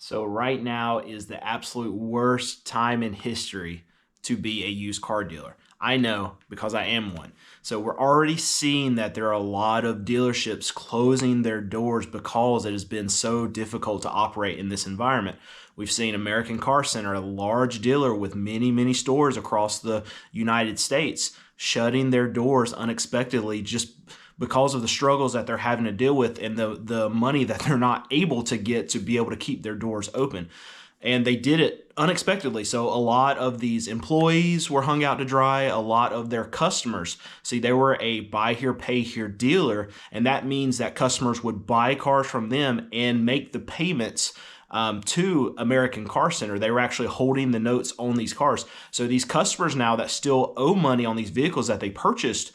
So right now is the absolute worst time in history to be a used car dealer. I know because I am one. So we're already seeing that there are a lot of dealerships closing their doors because it has been so difficult to operate in this environment. We've seen American Car Center, a large dealer with many stores across the United States, shutting their doors unexpectedly just because of the struggles that they're having to deal with and the money that they're not able to get to be able to keep their doors open. And they did it unexpectedly. So a lot of these employees were hung out to dry. A lot of their customers, see, they were a buy here, pay here dealer. And that means that customers would buy cars from them and make the payments to American Car Center. They were actually holding the notes on these cars. So these customers now that still owe money on these vehicles that they purchased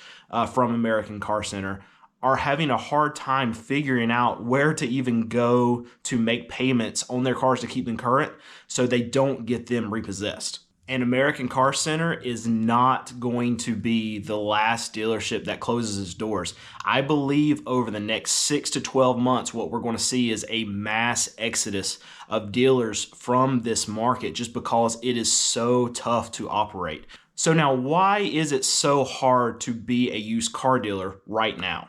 from American Car Center are having a hard time figuring out where to even go to make payments on their cars to keep them current so they don't get them repossessed. And American Car Center is not going to be the last dealership that closes its doors. I believe over the next 6 to 12 months, what we're going to see is a mass exodus of dealers from this market just because it is so tough to operate. So now, why is it so hard to be a used car dealer right now?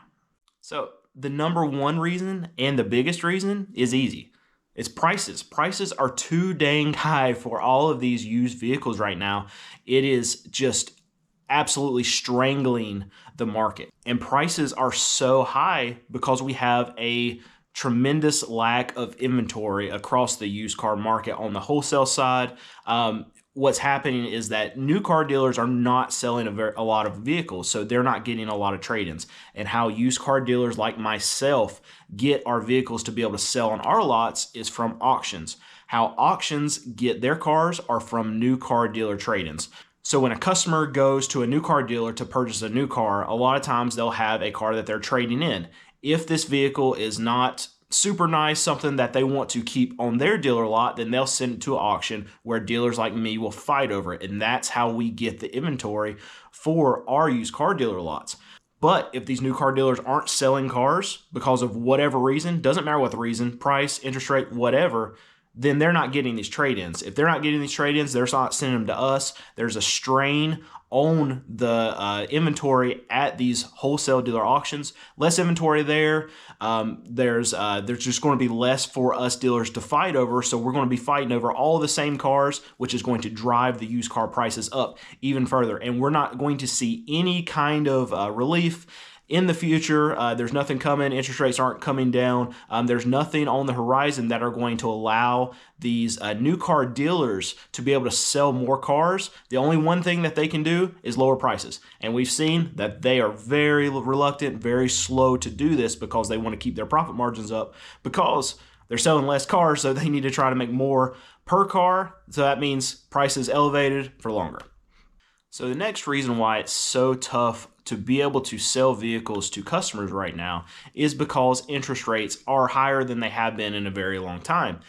So the number one reason and the biggest reason is easy. It's prices. Prices are too dang high for all of these used vehicles right now. It is just absolutely strangling the market. And prices are so high because we have a tremendous lack of inventory across the used car market on the wholesale side. What's happening is that new car dealers are not selling a lot of vehicles, so they're not getting a lot of trade-ins. And how used car dealers like myself get our vehicles to be able to sell on our lots is from auctions. How auctions get their cars are from new car dealer trade-ins. So when a customer goes to a new car dealer to purchase a new car, a lot of times they'll have a car that they're trading in. If this vehicle is not super nice, something that they want to keep on their dealer lot, then they'll send it to an auction where dealers like me will fight over it. And that's how we get the inventory for our used car dealer lots. But if these new car dealers aren't selling cars because of whatever reason, doesn't matter what the reason, price, interest rate, whatever, then they're not getting these trade-ins. If they're not getting these trade-ins, they're not sending them to us. There's a strain on the inventory at these wholesale dealer auctions. Less inventory there. There's just going to be less for us dealers to fight over. So we're going to be fighting over all the same cars, which is going to drive the used car prices up even further. And we're not going to see any kind of relief in the future. There's nothing coming. Interest rates aren't coming down. There's nothing on the horizon that are going to allow these new car dealers to be able to sell more cars. The only one thing that they can do is lower prices. And we've seen that they are very reluctant, very slow to do this because they want to keep their profit margins up because they're selling less cars, so they need to try to make more per car. So that means prices elevated for longer. So the next reason why it's so tough to be able to sell vehicles to customers right now is because interest rates are higher than they have been in a very long time.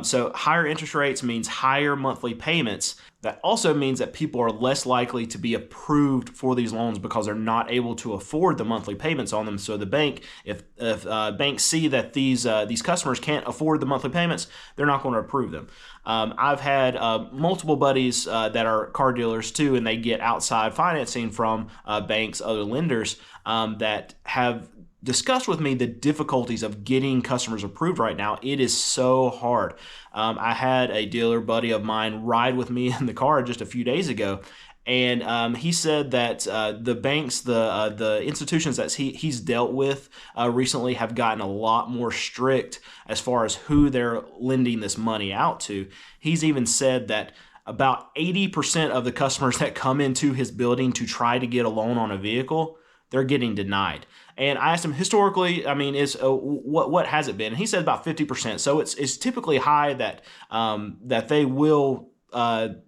So higher interest rates means higher monthly payments. That also means that people are less likely to be approved for these loans because they're not able to afford the monthly payments on them. So the bank, if banks see that these customers can't afford the monthly payments, they're not going to approve them. I've had multiple buddies that are car dealers too, and they get outside financing from banks, other lenders that have discussed with me the difficulties of getting customers approved right now. It is so hard. I had a dealer buddy of mine ride with me in the car just a few days ago, and he said that the banks, the institutions that he's dealt with recently have gotten a lot more strict as far as who they're lending this money out to. He's even said that about 80% of the customers that come into his building to try to get a loan on a vehicle, they're getting denied. And I asked him historically, I mean, what has it been? And he said about 50%. So it's typically high that that they will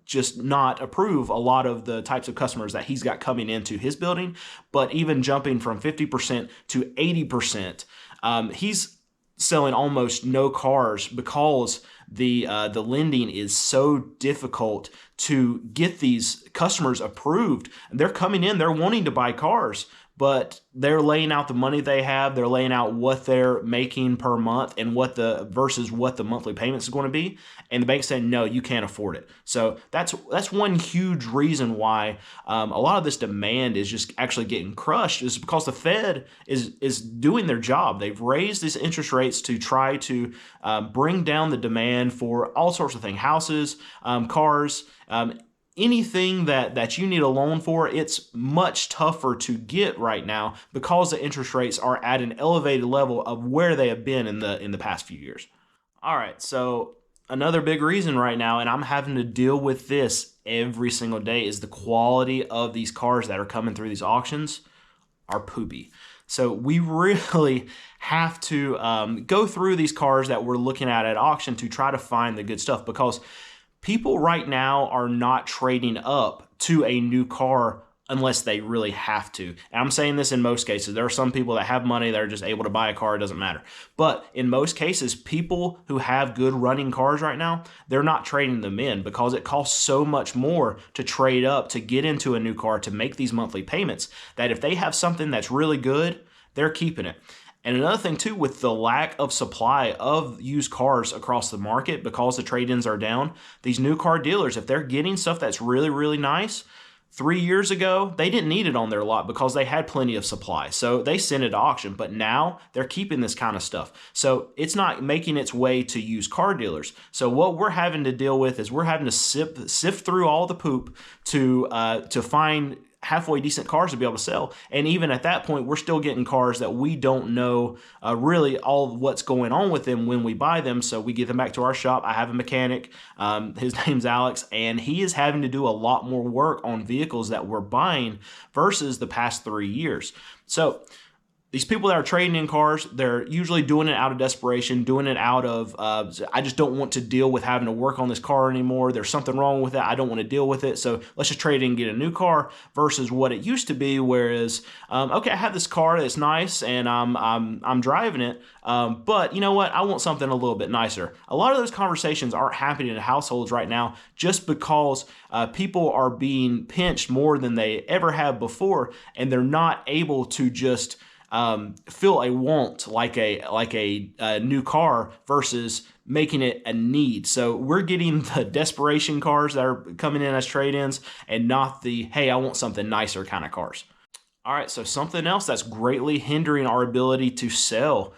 just not approve a lot of the types of customers that he's got coming into his building. But even jumping from 50% to 80%, he's selling almost no cars because the lending is so difficult to get these customers approved. They're coming in, they're wanting to buy cars, but they're laying out the money they have. They're laying out what they're making per month and versus what the monthly payments is going to be. And the bank's saying, no, you can't afford it. So that's one huge reason why a lot of this demand is just actually getting crushed, is because the Fed is doing their job. They've raised these interest rates to try to bring down the demand for all sorts of things, houses, cars, anything that you need a loan for. It's much tougher to get right now because the interest rates are at an elevated level of where they have been in the past few years. All right, so another big reason right now, and I'm having to deal with this every single day, is the quality of these cars that are coming through these auctions are poopy. So we really have to go through these cars that we're looking at auction to try to find the good stuff, because people right now are not trading up to a new car unless they really have to. And I'm saying this in most cases. There are some people that have money that are just able to buy a car. It doesn't matter. But in most cases, people who have good running cars right now, they're not trading them in because it costs so much more to trade up, to get into a new car, to make these monthly payments, that if they have something that's really good, they're keeping it. And another thing too, with the lack of supply of used cars across the market because the trade-ins are down, these new car dealers, if they're getting stuff that's really, really nice, 3 years ago, they didn't need it on their lot because they had plenty of supply. So they sent it to auction, but now they're keeping this kind of stuff. So it's not making its way to used car dealers. So what we're having to deal with is we're having to sift through all the poop to find halfway decent cars to be able to sell. And even at that point, we're still getting cars that we don't know really all what's going on with them when we buy them. So we get them back to our shop. I have a mechanic, his name's Alex, and he is having to do a lot more work on vehicles that we're buying versus the past 3 years. So these people that are trading in cars, they're usually doing it out of desperation, doing it out of, I just don't want to deal with having to work on this car anymore. There's something wrong with it. I don't want to deal with it. So let's just trade in and get a new car, versus what it used to be, whereas, okay, I have this car that's nice and I'm driving it, but you know what? I want something a little bit nicer. A lot of those conversations aren't happening in households right now just because people are being pinched more than they ever have before, and they're not able to just feel a want like a new car versus making it a need. So we're getting the desperation cars that are coming in as trade-ins, and not the, hey, I want something nicer kind of cars. All right, so something else that's greatly hindering our ability to sell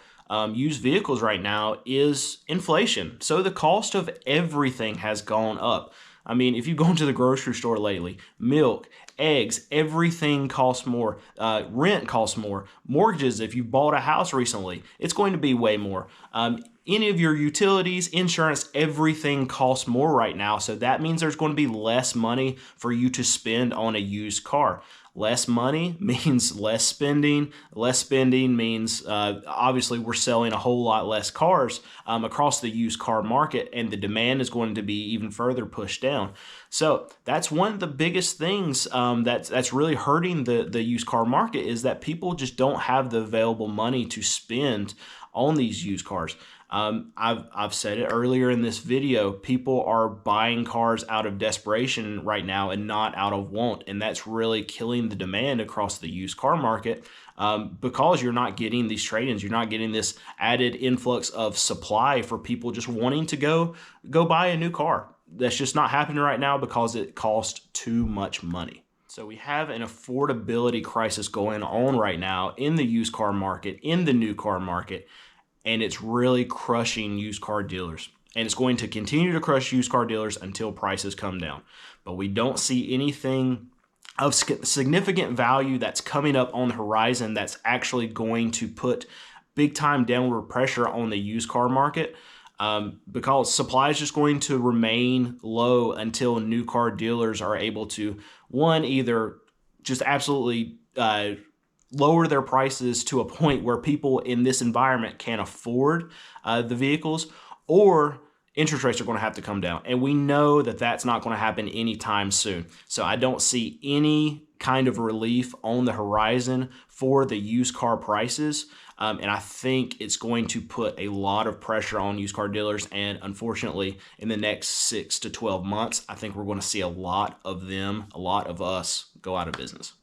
used vehicles right now is inflation. So the cost of everything has gone up. I mean, if you've gone to the grocery store lately, milk, eggs, everything costs more. Rent costs more. Mortgages, if you bought a house recently, it's going to be way more. Any of your utilities, insurance, everything costs more right now. So that means there's going to be less money for you to spend on a used car. Less money means less spending. Less spending means obviously we're selling a whole lot less cars across the used car market, and the demand is going to be even further pushed down. So that's one of the biggest things that's really hurting the used car market, is that people just don't have the available money to spend on these used cars. I've said it earlier in this video, people are buying cars out of desperation right now and not out of want, and that's really killing the demand across the used car market because you're not getting these trade-ins. You're not getting this added influx of supply for people just wanting to go buy a new car. That's just not happening right now because it costs too much money. So we have an affordability crisis going on right now in the used car market, in the new car market, and it's really crushing used car dealers. And it's going to continue to crush used car dealers until prices come down. But we don't see anything of significant value that's coming up on the horizon that's actually going to put big time downward pressure on the used car market, because supply is just going to remain low until new car dealers are able to, one, either just absolutely lower their prices to a point where people in this environment can't afford the vehicles, or interest rates are going to have to come down. And we know that that's not going to happen anytime soon. So I don't see any kind of relief on the horizon for the used car prices. And I think it's going to put a lot of pressure on used car dealers. And unfortunately, in the next 6 to 12 months, I think we're going to see a lot of them, a lot of us, go out of business.